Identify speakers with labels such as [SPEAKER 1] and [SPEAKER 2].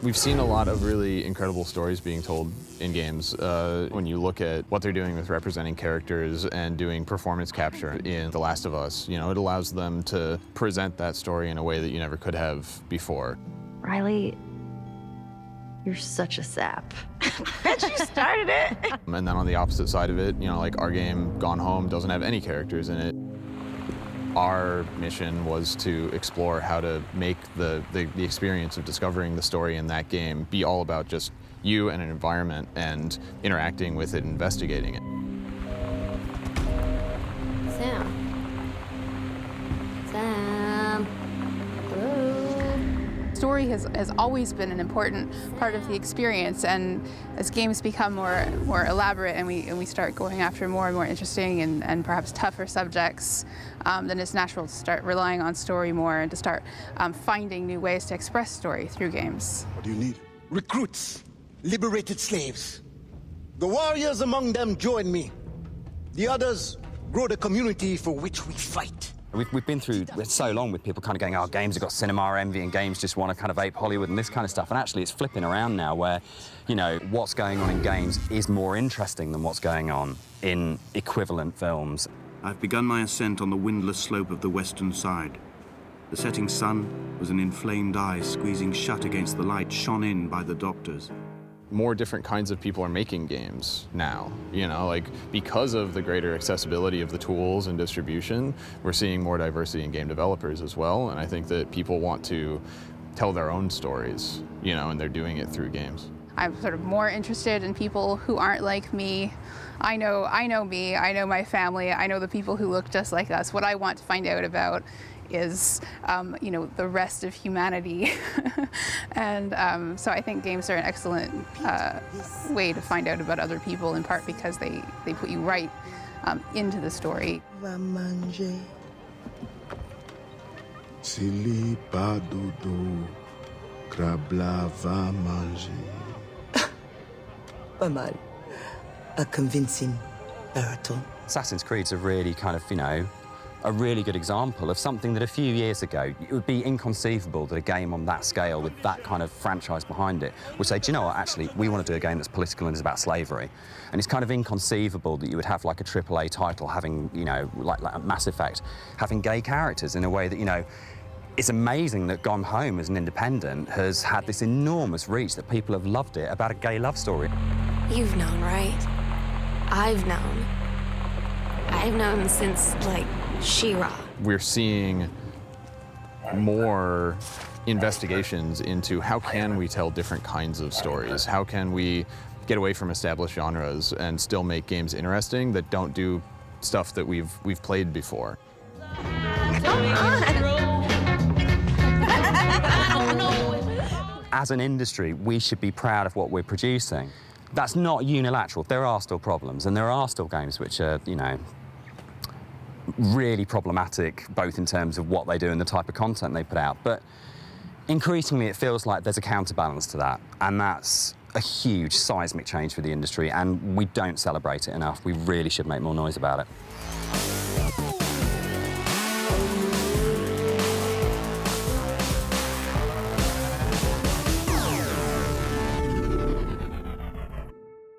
[SPEAKER 1] We've seen a lot of really incredible stories being told in games. When you look at what they're doing with representing characters and doing performance capture in The Last of Us, you know, it allows them to present that story in a way that you never could have before.
[SPEAKER 2] Riley, you're such a sap. Bet you started it.
[SPEAKER 1] And then on the opposite side of it, you know, like our game, Gone Home, doesn't have any characters in it. Our mission was to explore how to make the experience of discovering the story in that game be all about just you and an environment and interacting with it, investigating it.
[SPEAKER 3] Sam. Hello.
[SPEAKER 4] Story has always been an important part of the experience, and as games become more elaborate and we start going after more and more interesting and perhaps tougher subjects, then it's natural to start relying on story more and to start finding new ways to express story through games.
[SPEAKER 5] What do you need? Recruits, liberated slaves. The warriors among them join me. The others grow the community for which we fight.
[SPEAKER 6] We've been through so long with people kind of going, oh, games have got cinema envy and games just want to kind of ape Hollywood and this kind of stuff. And actually it's flipping around now where, you know, what's going on in games is more interesting than what's going on in equivalent films.
[SPEAKER 7] I've begun my ascent on the windless slope of the western side. The setting sun was an inflamed eye squeezing shut against the light shone in by the doctors.
[SPEAKER 1] More different kinds of people are making games now, you know, like because of the greater accessibility of the tools and distribution, we're seeing more diversity in game developers as well. And I think that people want to tell their own stories, you know, and they're doing it through games.
[SPEAKER 4] I'm sort of more interested in people who aren't like me. I know me, I know my family, I know the people who look just like us. What I want to find out about is, you know, the rest of humanity. And so I think games are an excellent way to find out about other people, in part because they put you right into the story.
[SPEAKER 8] Va manger. Silly pas dodo, crabla va manger.
[SPEAKER 9] Pas mal. A convincing baritone.
[SPEAKER 6] Assassin's Creed's a really kind of, you know, a really good example of something that a few years ago, it would be inconceivable that a game on that scale with that kind of franchise behind it would say, do you know what, actually, we want to do a game that's political and is about slavery. And it's kind of inconceivable that you would have like a AAA title having, you know, like Mass Effect, having gay characters in a way that, you know, it's amazing that Gone Home as an independent has had this enormous reach that people have loved it about a gay love story.
[SPEAKER 3] You've known, right? I've known. I've known since, like, She-Ra.
[SPEAKER 1] We're seeing more investigations into how can we tell different kinds of stories? How can we get away from established genres and still make games interesting that don't do stuff that we've played before?
[SPEAKER 6] As an industry, we should be proud of what we're producing. That's not unilateral. There are still problems, and there are still games which are, you know, really problematic, both in terms of what they do and the type of content they put out. But increasingly, it feels like there's a counterbalance to that, and that's a huge seismic change for the industry, and we don't celebrate it enough. We really should make more noise about it.